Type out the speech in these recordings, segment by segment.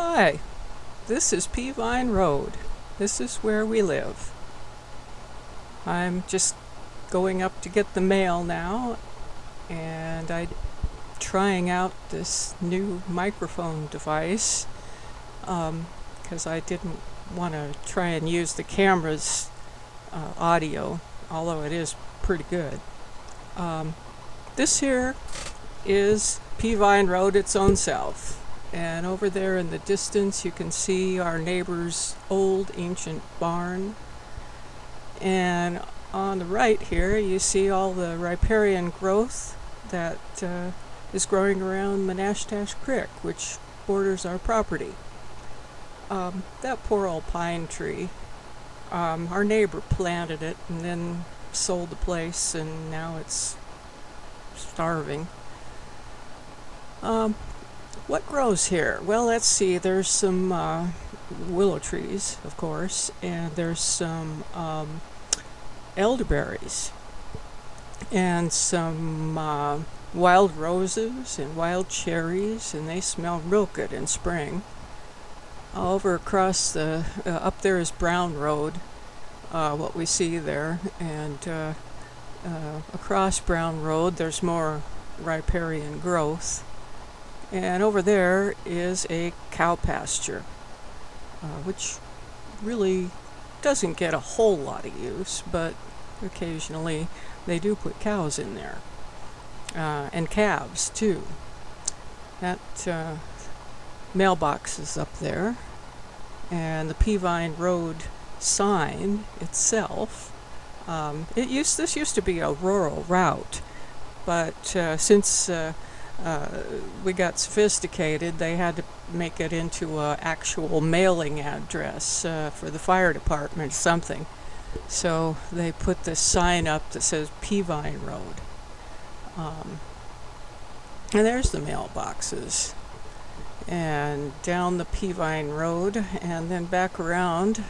Hi, this is Peavine Road. This is where we live. I'm just going up to get the mail now, and I'm trying out this new microphone device because I didn't want to try and use the camera's audio, although it is pretty good. This here is Peavine Road its own self. And over there in the distance you can see our neighbor's old ancient barn. And on the right here you see all the riparian growth that is growing around Menashtash Creek, which borders our property. That poor old pine tree, our neighbor planted it and then sold the place, and now it's starving. What grows here? Well, let's see. There's some willow trees, of course, and there's some elderberries, and some wild roses and wild cherries, and they smell real good in spring. Over across the up there is Brown Road, what we see there, and across Brown Road there's more riparian growth. And over there is a cow pasture, which really doesn't get a whole lot of use, but occasionally they do put cows in there, and calves too. That mailbox is up there, and the Peavine Road sign itself. This used to be a rural route, but since we got sophisticated, they had to make it into an actual mailing address for the fire department or something. So they put this sign up that says Peavine Road. And there's the mailboxes. And down the Peavine Road, and then back around,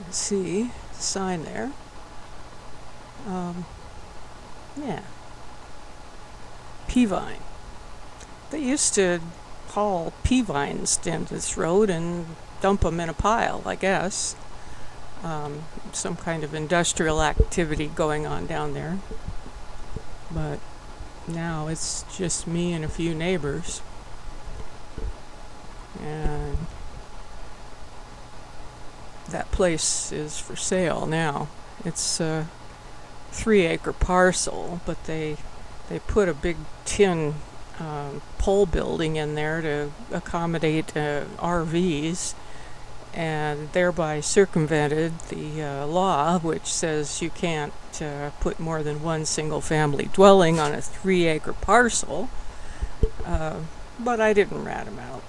see the sign there. Yeah. Peavine. They used to haul peavines down this road and dump them in a pile, I guess. Some kind of industrial activity going on down there. But now it's just me and a few neighbors. And that place is for sale now. It's a 3-acre parcel, but they put a big tin pole building in there to accommodate RVs, and thereby circumvented the law, which says you can't put more than one single-family dwelling on a 3-acre parcel. But I didn't rat them out.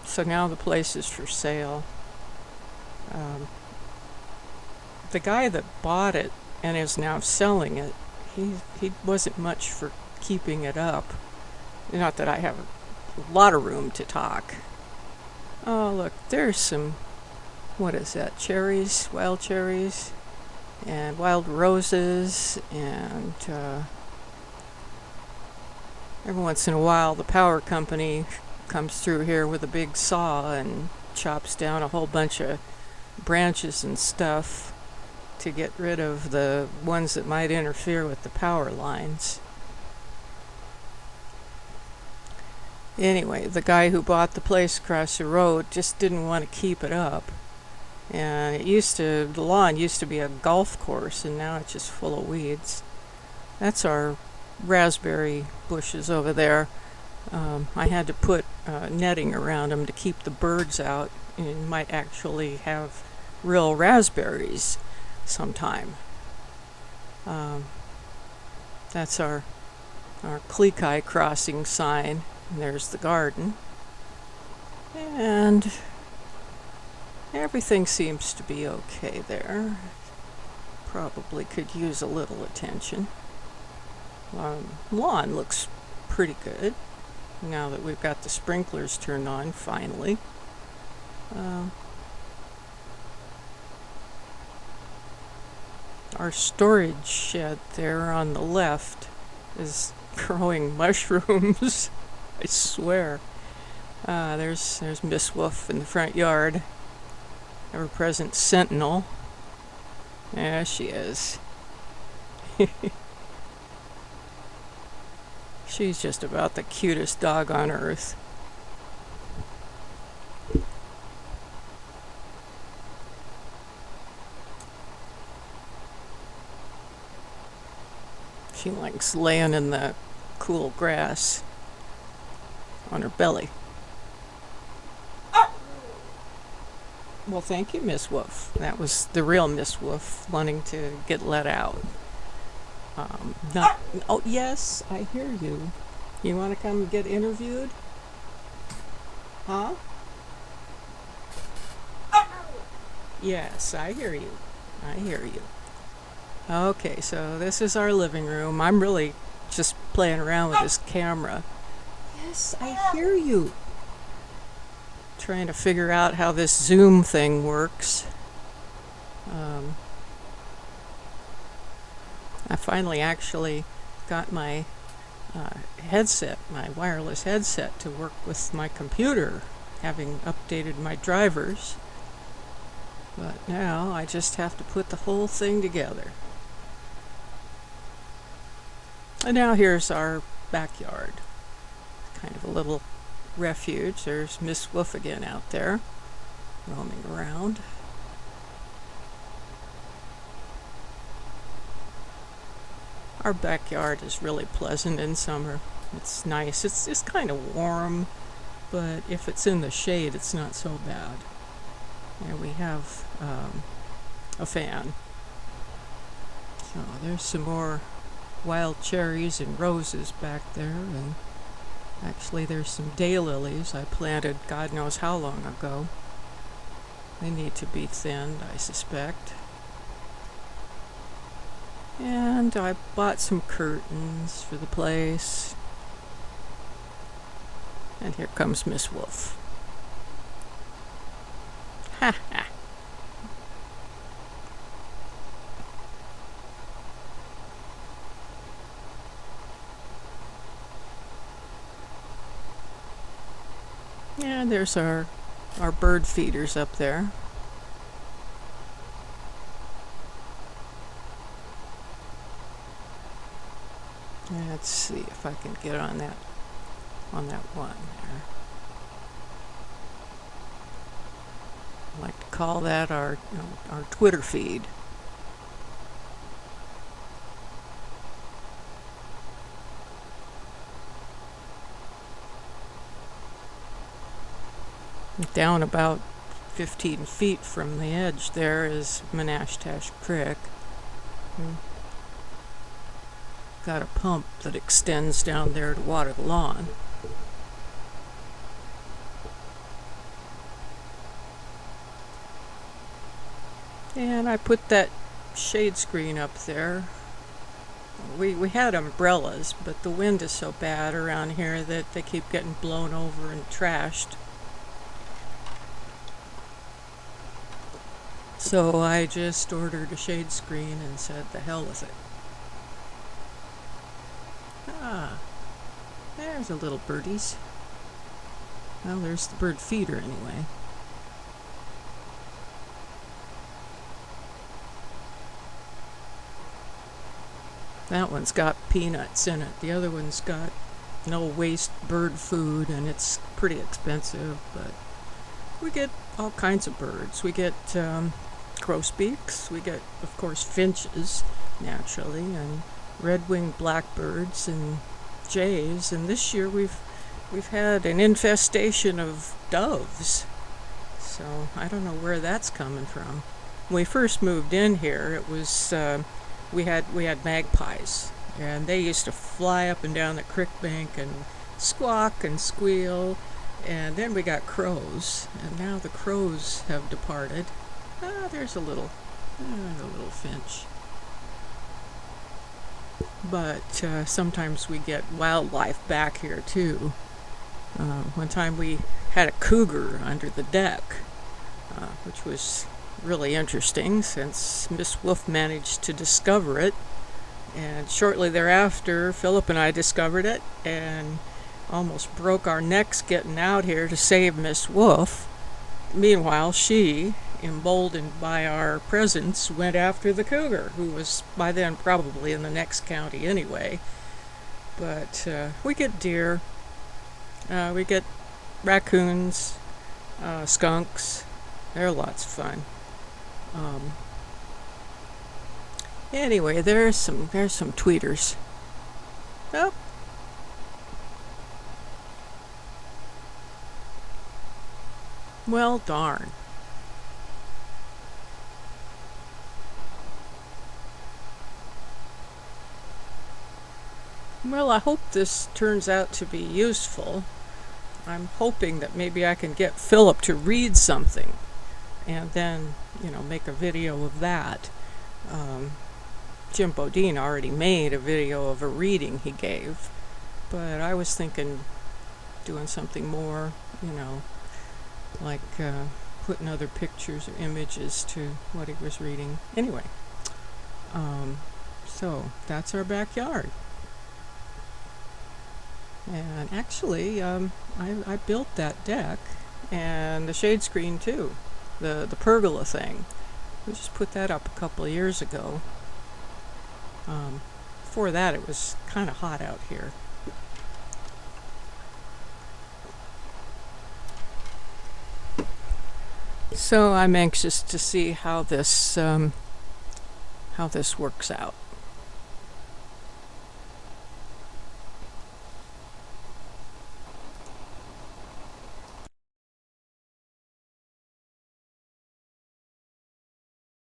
So now the place is for sale. The guy that bought it and is now selling it, he wasn't much for keeping it up. Not that I have a lot of room to talk. Oh, look, there's some, what is that, cherries, wild cherries, and wild roses, and every once in a while the power company comes through here with a big saw and chops down a whole bunch of branches and stuff to get rid of the ones that might interfere with the power lines. Anyway, the guy who bought the place across the road just didn't want to keep it up. And the lawn used to be a golf course, and now it's just full of weeds. That's our raspberry bushes over there. I had to put netting around them to keep the birds out, and might actually have real raspberries sometime. That's our Klekai crossing sign, and there's the garden, and everything seems to be okay there. Probably could use a little attention. Lawn looks pretty good now that we've got the sprinklers turned on finally. Our storage shed there on the left is growing mushrooms. I swear. There's Miss Wolf in the front yard. Ever-present sentinel. There she is. She's just about the cutest dog on earth. She likes laying in the cool grass on her belly. Well, thank you, Miss Wolf. That was the real Miss Wolf wanting to get let out. Oh, yes, I hear you. You want to come get interviewed? Huh? Yes, I hear you. I hear you. Okay, so this is our living room. I'm really just playing around with this camera. Yes, I hear you. Trying to figure out how this Zoom thing works. I finally actually got my headset, my wireless headset, to work with my computer, having updated my drivers. But now I just have to put the whole thing together. And now here's our backyard. Kind of a little refuge. There's Miss Wolf again out there, roaming around. Our backyard is really pleasant in summer. It's nice. It's kind of warm, but if it's in the shade, it's not so bad. And we have a fan. So there's some more wild cherries and roses back there, and actually there's some daylilies I planted God knows how long ago. They need to be thinned, I suspect. And I bought some curtains for the place. And here comes Miss Wolf. Ha ha. And there's our bird feeders up there. Let's see if I can get on that one there. I like to call that our Twitter feed. Down about 15 feet from the edge there is Menashtash Creek. Got a pump that extends down there to water the lawn. And I put that shade screen up there. We had umbrellas, but the wind is so bad around here that they keep getting blown over and trashed. So I just ordered a shade screen and said the hell with it. Ah, there's a little birdies. Well, there's the bird feeder anyway. That one's got peanuts in it. The other one's got no waste bird food, and it's pretty expensive, but we get all kinds of birds. We get grosbeaks, we get, of course, finches, naturally, and red-winged blackbirds and jays, and this year we've had an infestation of doves. So I don't know where that's coming from. When we first moved in here, it was we had magpies, and they used to fly up and down the creek bank and squawk and squeal. And then we got crows, and now the crows have departed. There's a little finch. But sometimes we get wildlife back here too. One time we had a cougar under the deck, which was really interesting since Miss Wolf managed to discover it. And shortly thereafter, Philip and I discovered it, and almost broke our necks getting out here to save Miss Wolf. Meanwhile, she, emboldened by our presence, went after the cougar, who was by then probably in the next county anyway. But we get deer, we get raccoons, skunks. They're lots of fun. Anyway, there's some tweeters. Oh. Well, darn. Well, I hope this turns out to be useful. I'm hoping that maybe I can get Philip to read something and then, make a video of that. Jim Bodine already made a video of a reading he gave, but I was thinking doing something more, like putting other pictures or images to what he was reading. Anyway, so that's our backyard. And actually, I built that deck and the shade screen too, the pergola thing. We just put that up a couple of years ago. Before that, it was kind of hot out here. So I'm anxious to see how this works out.